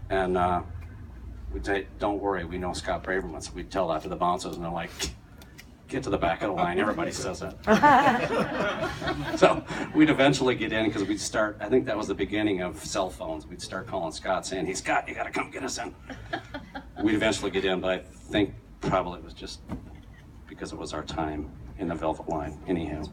And we'd say, don't worry, we know Scott Braverman. So we'd tell that to the bouncers, and they're like, get to the back of the line. Everybody says that. So we'd eventually get in because we'd start, I think that was the beginning of cell phones. We'd start calling Scott saying, hey, Scott, you got to come get us in. We'd eventually get in, but I think probably it was just because it was our time in the Velvet Line, anyhow.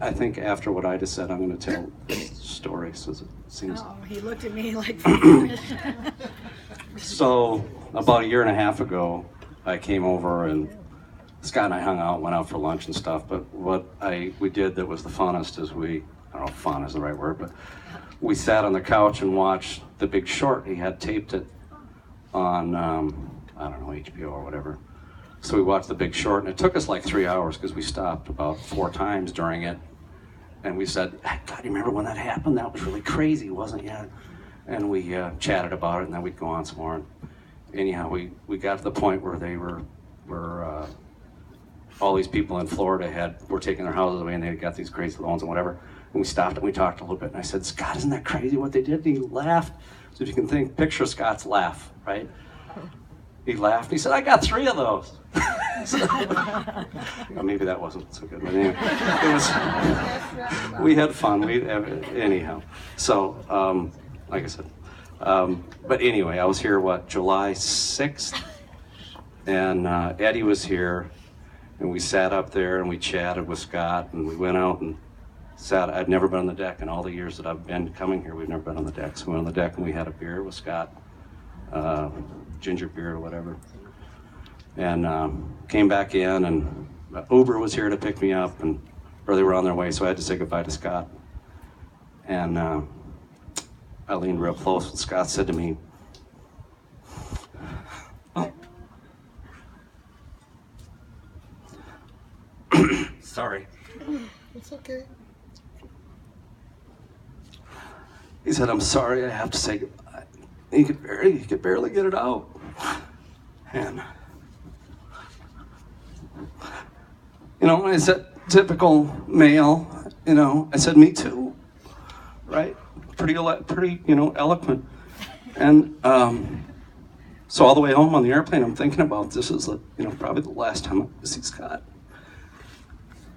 I think after what I just said, I'm going to tell stories. As it seems. Oh, he looked at me like. So about a year and a half ago, I came over and Scott and I hung out, went out for lunch and stuff. But what we did that was the funnest is I don't know if fun is the right word, but we sat on the couch and watched The Big Short. He had taped it on, I don't know, HBO or whatever. So we watched The Big Short, and it took us like 3 hours because we stopped about 4 times during it. And we said, God, you remember when that happened? That was really crazy, wasn't it? And we chatted about it, and then we'd go on some more. And anyhow, we got to the point where they were all these people in Florida were taking their houses away, and they got these crazy loans and whatever. And we stopped and we talked a little bit, and I said, Scott, isn't that crazy what they did? And he laughed. So if you can picture Scott's laugh, right? He laughed. And he said, I got 3 of those. Well, maybe that wasn't so good. But anyway, we had fun. Anyhow. So, like I said. But anyway, I was here, July 6th? And Eddie was here. And we sat up there and we chatted with Scott. And we went out and sat. I'd never been on the deck in all the years that I've been coming here. We've never been on the deck. So we went on the deck and we had a beer with Scott. Ginger beer or whatever, and came back in, and Uber was here to pick me up, or they were on their way, so I had to say goodbye to Scott. And I leaned real close, and Scott said to me, oh. Sorry. It's okay. He said, I'm sorry, I have to say goodbye. He could barely get it out. And, I said, typical male, I said, me too, right? Pretty, eloquent. And so all the way home on the airplane, I'm thinking about this is, probably the last time I see Scott.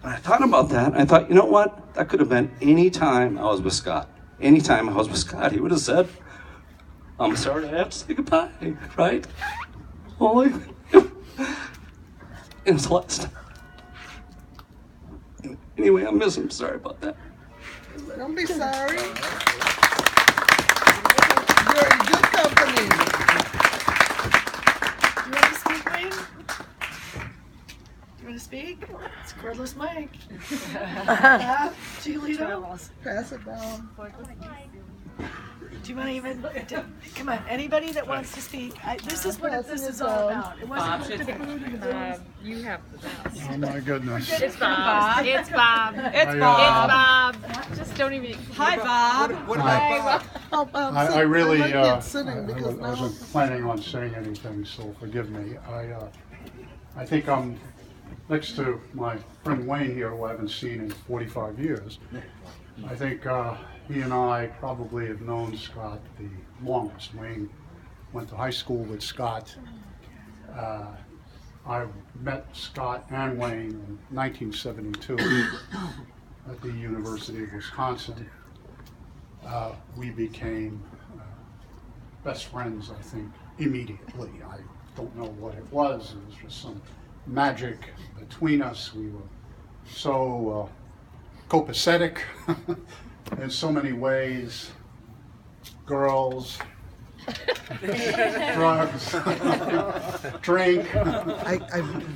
And I thought about that, and I thought, you know what? That could have been any time I was with Scott. Any time I was with Scott, he would have said, I'm sorry I have to say goodbye, right? Only it's the last time. Anyway, I miss him. Sorry about that. Don't be sorry. You're in good company. You want to speak, Wayne? You want to speak? It's cordless mic. Julito? Pass it down. Do you want to even, come on, anybody that wants to speak, this is what this is all about. It wasn't just the food and the booze. You have the best. Oh my goodness. It's Bob. It's Bob. It's I, Bob. Just don't even. Hi, Bob. What about Bob? I really, I like it sitting I because now wasn't planning on saying anything, so forgive me. I think I'm next to my friend Wayne here, who I haven't seen in 45 years. I think he and I probably have known Scott the longest. Wayne went to high school with Scott. I met Scott and Wayne in 1972 at the University of Wisconsin. We became best friends, I think, immediately. I don't know what it was. It was just some magic between us. We were so copacetic in so many ways. Girls, drugs, drink, can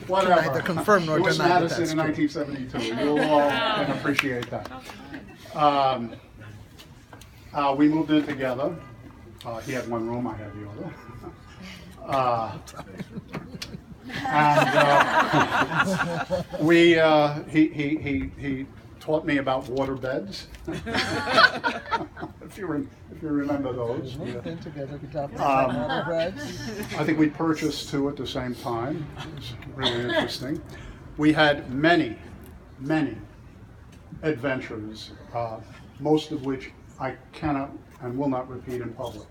neither confirm nor It was deny that Madison that's in true. 1972. You'll all can appreciate that. We moved in together. He had one room, I had the other. He taught me about water beds. if you remember those. We've been together. We talked Um, about breads. I think we purchased 2 at the same time. It was really interesting. We had many adventures. most of which I cannot and will not repeat in public.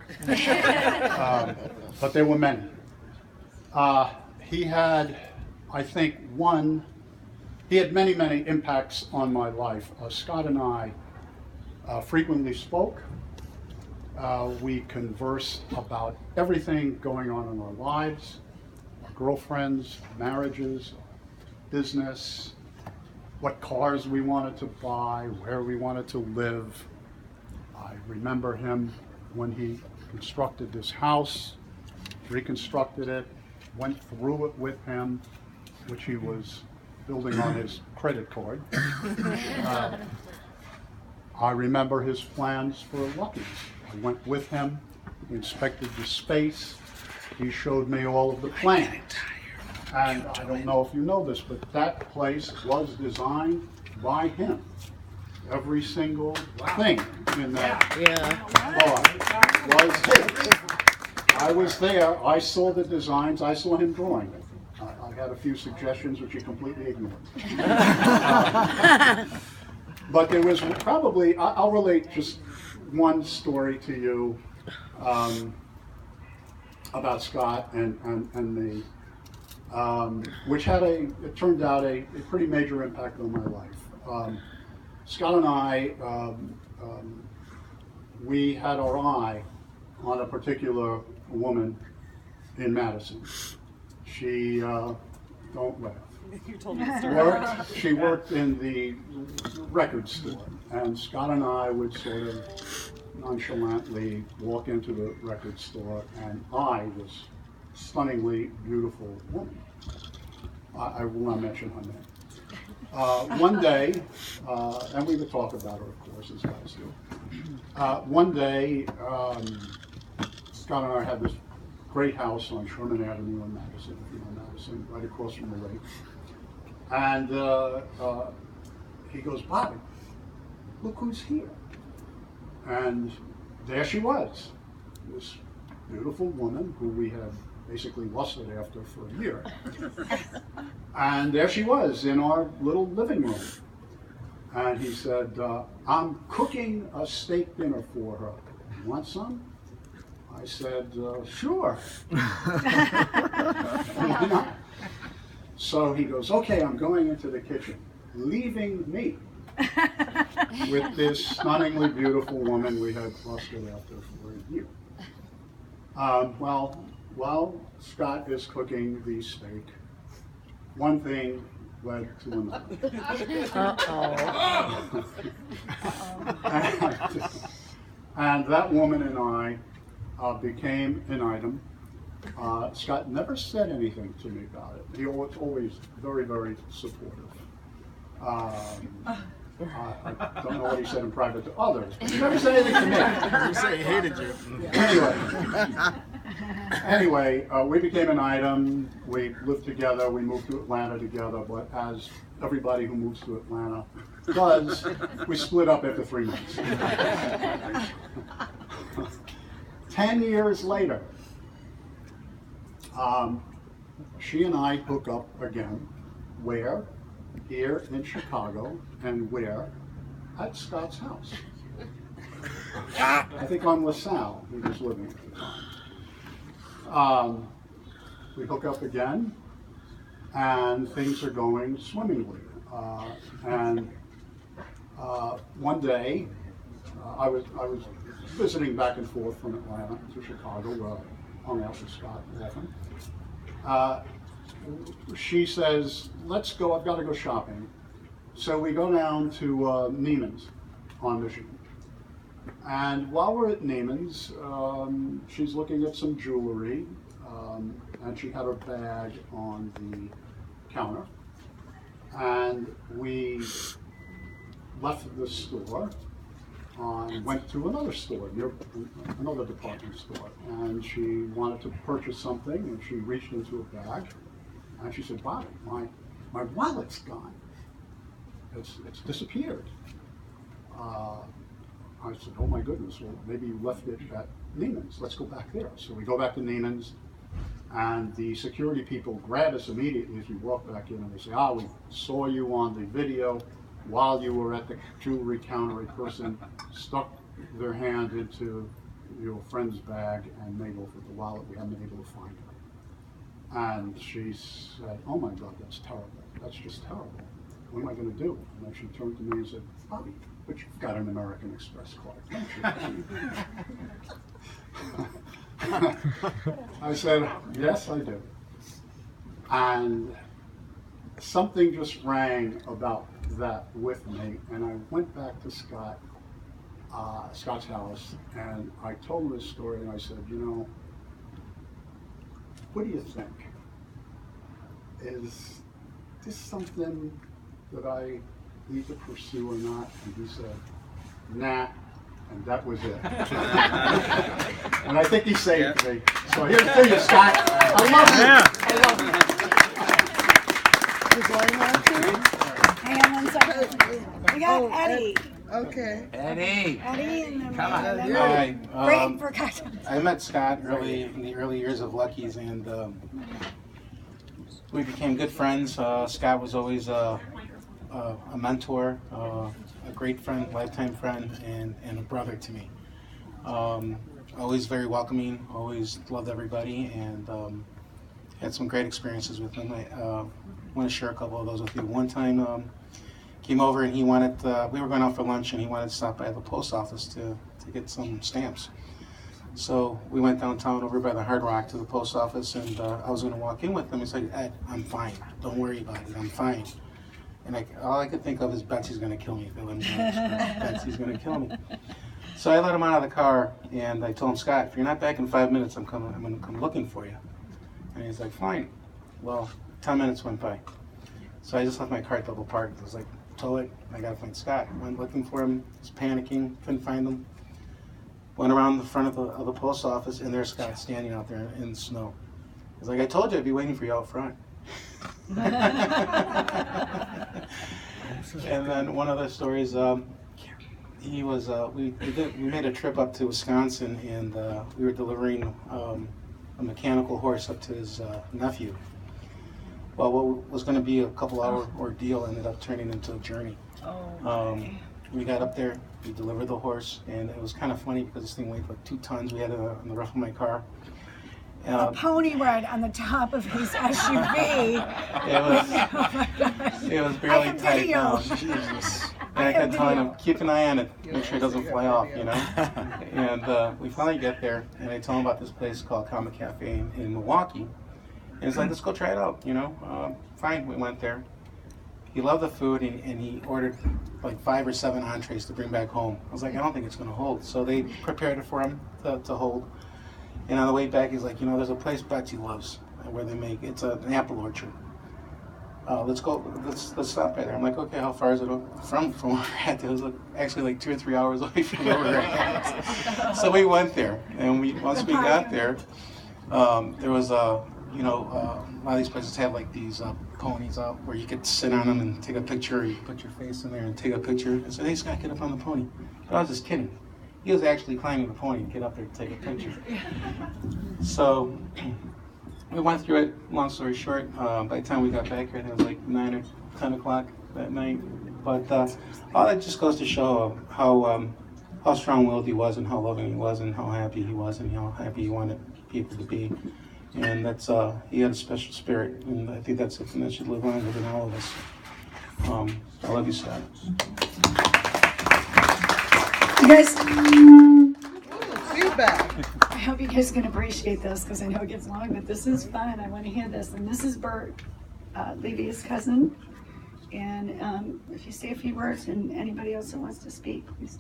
But there were many. He had, I think, he had many, many impacts on my life. Scott and I frequently spoke. We conversed about everything going on in our lives, our girlfriends, marriages, business, what cars we wanted to buy, where we wanted to live. I remember him when he constructed this house, reconstructed it, went through it with him, which he was building on his credit card. I remember his plans for Lucky's. I went with him, inspected the space. He showed me all of the plans. And I don't know if you know this, but that place was designed by him. Every single thing in that bar was his. I was there, I saw the designs, I saw him drawing it. I had a few suggestions which he completely ignored. But there was probably, I'll relate just one story to you about Scott and me, which had it turned out a pretty major impact on my life. Scott and I, we had our eye on a particular woman in Madison. She, don't laugh. You told me the story. She worked in the record store, and Scott and I would sort of nonchalantly walk into the record store, and I was a stunningly beautiful woman. I will not mention her name. One day, and we would talk about her, of course, as guys do. One day, Scott and I had this great house on Sherman Avenue in Madison, if you know Madison, right across from the lake. And he goes, Bobby, look who's here. And there she was, this beautiful woman who we had basically lusted after for a year. And there she was in our little living room. And he said, I'm cooking a steak dinner for her. You want some? I said, sure. Why not? So he goes, okay, I'm going into the kitchen, leaving me with this stunningly beautiful woman we had lusted after for a year. Well, while Scott is cooking the steak, one thing led to another. And that woman and I became an item. Scott never said anything to me about it. He was always very, very supportive. I don't know what he said in private to others, but he never said anything to me. You say he hated you. Anyway, we became an item. We lived together. We moved to Atlanta together. But as everybody who moves to Atlanta does, we split up after 3 months. 10 years later, she and I hook up again. Where? Here in Chicago, and where? At Scott's house. I think on LaSalle, he was living at the time. We hook up again, and things are going swimmingly. One day, I was visiting back and forth from Atlanta to Chicago, where I hung out with Scott often. She says, let's go, I've got to go shopping. So we go down to Neiman's on Michigan. And while we're at Neiman's, she's looking at some jewelry, and she had her bag on the counter. And we left the store and went to another store, near another department store. And she wanted to purchase something, and she reached into a bag. And she said, Bobby, my wallet's gone. It's disappeared. I said, oh my goodness, well, maybe you left it at Neiman's. Let's go back there. So we go back to Neiman's, and the security people grab us immediately as we walk back in, and they say, we saw you on the video while you were at the jewelry counter. A person stuck their hand into your friend's bag and made off with the wallet. We haven't been able to find her. And she said, "Oh my God, that's terrible. That's just terrible. What am I going to do?" And then she turned to me and said, "Bobby, but you've got an American Express card, don't you?" I said, "Yes, I do." And something just rang about that with me, and I went back to Scott's house, and I told him this story, and I said, "You know, what do you think? Is this something that I need to pursue or not?" And he said, "Nah," and that was it. And I think he saved me. So here's to you, Scott. I love you. I love you. You going on too? Hang on one second. We got Eddie. Okay. Eddie. Eddie and then Come on. and then Hi. Great for cocktails. I met Scott in the early years of Lucky's, and we became good friends. Scott was always a mentor, a great friend, lifetime friend, and a brother to me. Always very welcoming, always loved everybody, and had some great experiences with him. I want to share a couple of those with you. One time, came over and he wanted, we were going out for lunch and he wanted to stop by the post office to get some stamps. So we went downtown over by the Hard Rock to the post office, and I was going to walk in with him. He's like, "Ed, I'm fine. Don't worry about it. I'm fine." And all I could think of is Betsy's going to kill me. Betsy's going to kill me. So I let him out of the car, and I told him, "Scott, if you're not back in 5 minutes, I'm going to come looking for you." And he's like, "Fine." Well, 10 minutes went by. So I just left my car double parked. I was like, "Tow it. I got to find Scott." Went looking for him. Was panicking. Couldn't find him. Went around the front of the post office, and there's Scott standing out there in the snow. He's like, "I told you I'd be waiting for you out front." And then one of the stories, he was we made a trip up to Wisconsin, and we were delivering a mechanical horse up to his nephew. Well, what was going to be a couple-hour ordeal ended up turning into a journey. We got up there, we delivered the horse, and it was kind of funny because this thing weighed like 2 tons. We had it on the roof of my car. A pony ride on the top of his SUV. Oh my God. It was barely have tight video. down. And I kept telling him, "Keep an eye on it, make sure it doesn't fly off," you know? And we finally get there, and I tell him about this place called Comic Cafe in Milwaukee. And he's like, "Let's go try it out," you know? Fine, we went there. He loved the food, and he ordered like 5 or 7 entrees to bring back home. I was like, "I don't think it's going to hold." So they prepared it for him to hold. And on the way back, he's like, "You know, there's a place Betsy loves where they make, it's an apple orchard. Let's go, let's stop by there." I'm like, "Okay, how far is it from where we're at?" It was actually like 2 or 3 hours away from where we're at. So we went there, and once we got there, there was a lot of these places have like these ponies out where you could sit on them and take a picture. You put your face in there and take a picture. I said, "Hey, Scott, get up on the pony." But I was just kidding. He was actually climbing the pony to get up there to take a picture. So we went through it. Long story short, by the time we got back here, it was like 9 or 10 o'clock that night. But all that just goes to show how strong-willed he was, and how loving he was, and how happy he was, and how happy he wanted people to be. And that's he had a special spirit, and I think that's something that should live on within all of us. I love you, Scott. You guys, Feedback. I hope you guys can appreciate this because I know it gets long, but this is fun. I want to hear this. And this is Bert, Levy's cousin. And if you say a few words, and anybody else that wants to speak, please.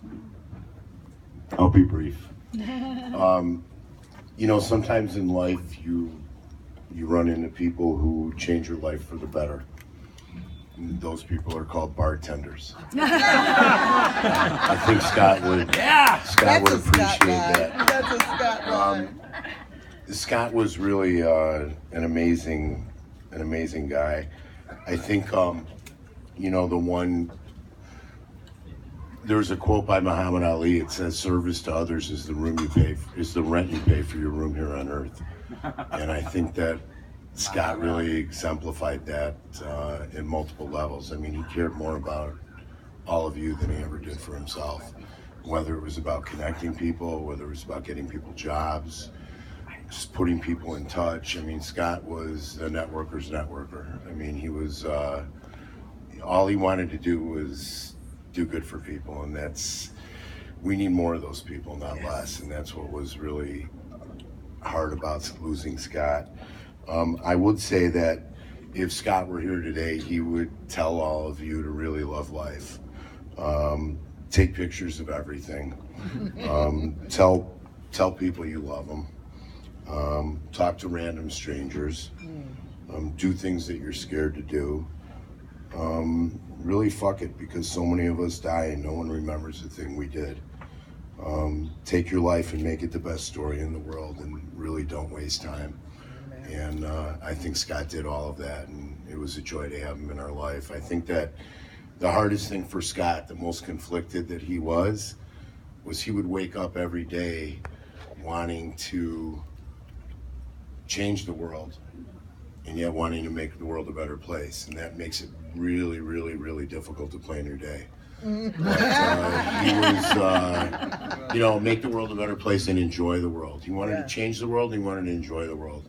I'll be brief. You know, sometimes in life you run into people who change your life for the better. And those people are called bartenders. I think Scott would appreciate that. That's a Scott line. Scott was really an amazing guy. I think there's a quote by Muhammad Ali. It says, "Service to others is the rent you pay for your room here on earth." And I think that Scott really exemplified that in multiple levels. I mean, he cared more about all of you than he ever did for himself. whether it was about connecting people, whether it was about getting people jobs, just putting people in touch. I mean, Scott was a networker's networker. I mean, he was, all he wanted to do was do good for people, and we need more of those people, not less, and that's what was really hard about losing Scott. I would say that if Scott were here today, he would tell all of you to really love life. Take pictures of everything. Tell people you love them. Talk to random strangers. Do things that you're scared to do. Really fuck it, because so many of us die and no one remembers the thing we did. Take your life and make it the best story in the world, and really don't waste time. And I think Scott did all of that, and it was a joy to have him in our life. I think that the hardest thing for Scott, the most conflicted that he was he would wake up every day wanting to change the world, and yet wanting to make the world a better place. And that makes it really, really, really difficult to plan your day. But, he was, make the world a better place and enjoy the world. He wanted to change the world, and he wanted to enjoy the world.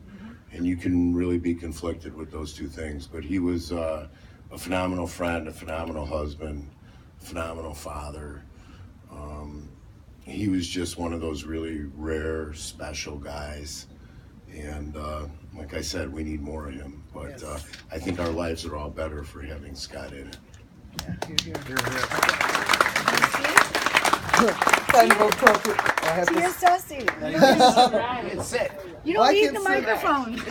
And you can really be conflicted with those two things. But he was a phenomenal friend, a phenomenal husband, a phenomenal father. He was just one of those really rare, special guys. And like I said, we need more of him. But I think our lives are all better for having Scott in it. Tia Sussy. You don't need the microphone. It's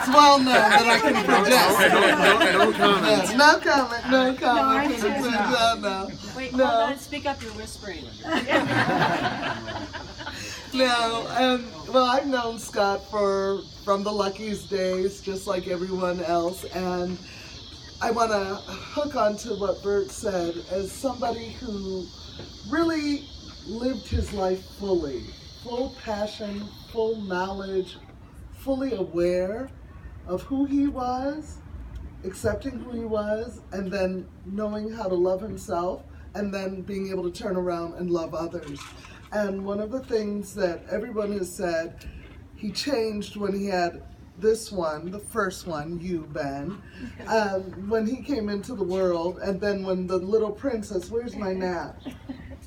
well known that I can project. No comment. No comment. No comment. No, Wait, No. hold on. Speak up. You're whispering. No, well, I've known Scott from the Lucky's days, just like everyone else, and I want to hook on to what Bert said. As somebody who really lived his life fully, full passion, full knowledge, fully aware of who he was, accepting who he was, and then knowing how to love himself, and then being able to turn around and love others. And one of the things that everyone has said, he changed when he had this one, the first one, you, Ben, when he came into the world, and then when the little princess, where's my nap?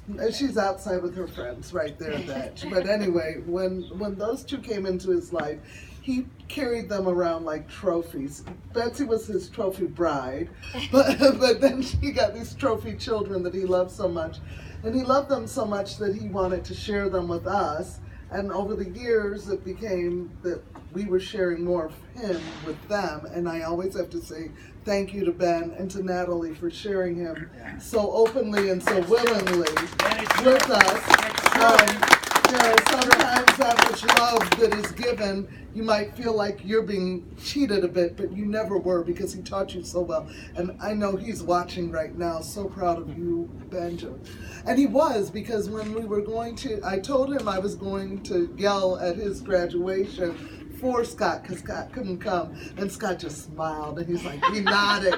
And she's outside with her friends right there at the edge. But anyway, when those two came into his life, he carried them around like trophies. Betsy was his trophy bride, but then he got these trophy children that he loved so much. And he loved them so much that he wanted to share them with us. And over the years, it became that we were sharing more of him with them. And I always have to say thank you to Ben and to Natalie for sharing him so openly and so willingly with us. Sometimes that much love that is given, you might feel like you're being cheated a bit, but you never were, because he taught you so well. And I know he's watching right now, so proud of you, Benjamin. And he was, because when we were I told him I was going to yell at his graduation for Scott, because Scott couldn't come, and Scott just smiled, and he's like, he nodded.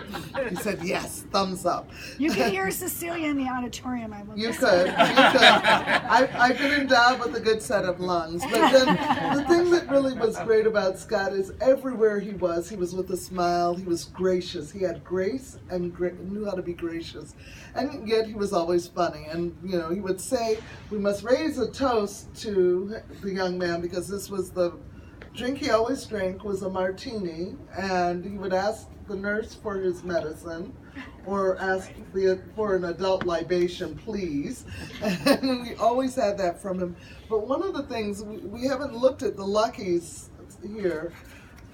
He said, yes, thumbs up. You can hear Cecilia in the auditorium. I will You say. could. I've been endowed with a good set of lungs. But then the thing that really was great about Scott is everywhere he was with a smile. He was gracious. He had grace and knew how to be gracious. And yet he was always funny. And, he would say, we must raise a toast to the young man, because this was the drink he always drank was a martini, and he would ask the nurse for his medicine, or ask for an adult libation, please. And we always had that from him. But one of the things, we haven't looked at the Lucky's here,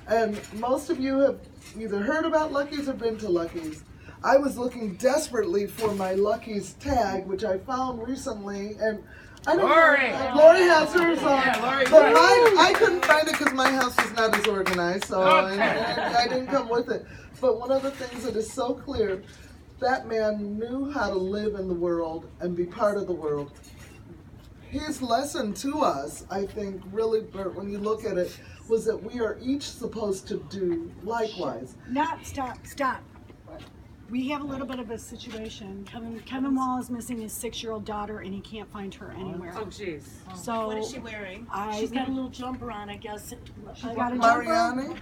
and most of you have either heard about Lucky's or been to Lucky's. I was looking desperately for my Lucky's tag, which I found recently, and I don't know. Lori has hers on. But mine, I couldn't find it because my house is not as organized, so I didn't come with it. But one of the things that is so clear, that man knew how to live in the world and be part of the world. His lesson to us, I think, really, Bert, when you look at it, was that we are each supposed to do likewise. Stop. We have a little bit of a situation. Kevin Wall is missing his 6-year-old daughter, and he can't find her anywhere. Oh, jeez. So What is she wearing? She's Got a little jumper on, I guess. She got a jumper. Mariani?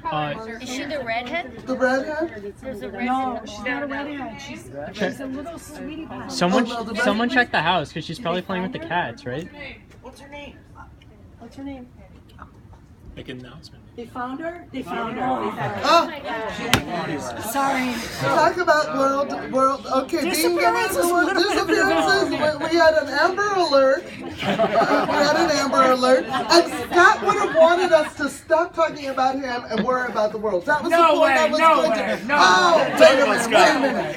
Is she the redhead? The redhead? There's a redhead. No, she's not a redhead. She's a little sweetie pie. Someone check the house because she's probably playing with the cats, right? What's her name? What's her name? Make an announcement. They found her? They found her. Oh, Sorry. talk about world. Okay, Disappearances, disappearances. We had an Amber Alert. And Scott would have wanted us to stop talking about him and worry about the world. That was the point I was going to. Oh, wait a minute.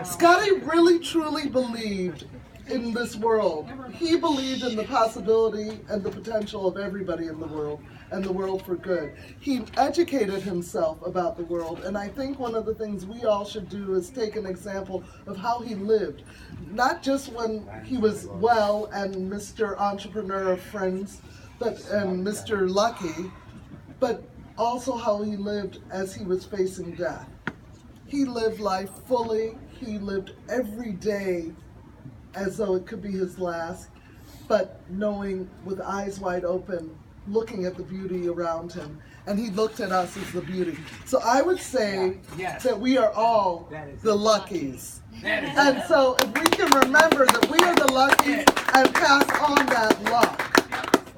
Scotty really truly believed in this world. He believed in the possibility and the potential of everybody in the world and the world for good. He educated himself about the world, and I think one of the things we all should do is take an example of how he lived. Not just when he was well and Mr. Entrepreneur of Friends, and Mr. Lucky, but also how he lived as he was facing death. He lived life fully. He lived every day as though it could be his last, but knowing with eyes wide open, looking at the beauty around him. And he looked at us as the beauty. So I would say that we are all the Luckies. And so if we can remember that we are the Luckies and pass on that luck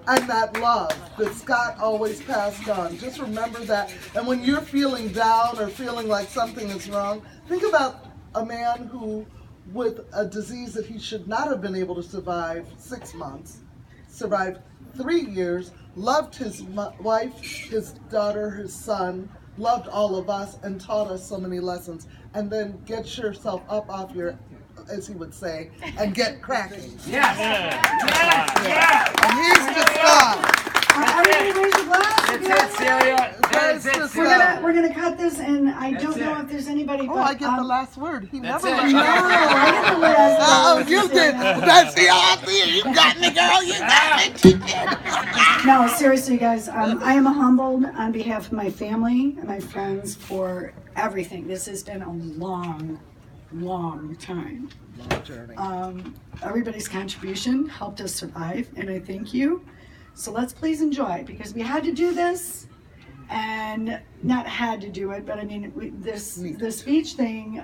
and that love that Scott always passed on, just remember that. And when you're feeling down or feeling like something is wrong, think about a man who, with a disease that he should not have been able to survive 6 months, survived 3 years, loved his wife, his daughter, his son, loved all of us, and taught us so many lessons. And then get yourself up off your, as he would say, and get cracking. And he's just Scott. Everybody raise your glass. That's it, Celia. That's it, Celia. We're gonna cut this, and I don't know if there's anybody. Oh, but, I get the last word. He never it. left. No, I get the last Oh, word. you did. That's the idea. You got me, girl. You got me. No, seriously, guys, I am humbled on behalf of my family and my friends for everything. This has been a long time. Everybody's contribution helped us survive, and I thank you. So let's please enjoy, because we had to do this, and not had to do it, but I mean, the speech thing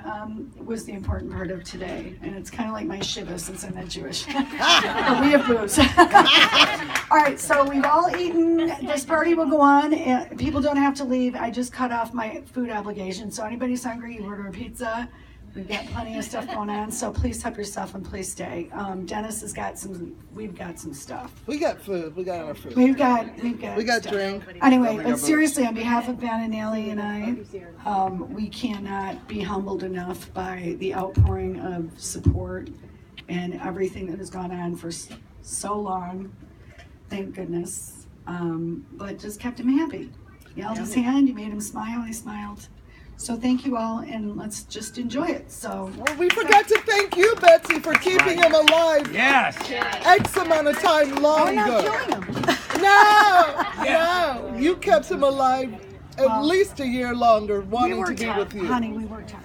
was the important part of today, and it's kind of like my shiva since I'm not Jewish. But we have booze. All right, so we've all eaten. This party will go on. And people don't have to leave. I just cut off my food obligation. So anybody's hungry, you order a pizza. We've got plenty of stuff going on, so please help yourself and please stay. Dennis has got we've got some stuff. We got food. We got our food. We got stuff. drink. Anyway, but seriously, on behalf of Ben and Allie and I, we cannot be humbled enough by the outpouring of support and everything that has gone on for so long. Thank goodness. But just kept him happy. You held his hand, you made him smile, he smiled. So thank you all, and let's just enjoy it. So Well, we forgot to thank you, Betsy, for keeping him alive. Yes. X amount of time longer. we're not killing him. No, you kept him alive at least a year longer, wanting to be with you. Honey, we worked hard.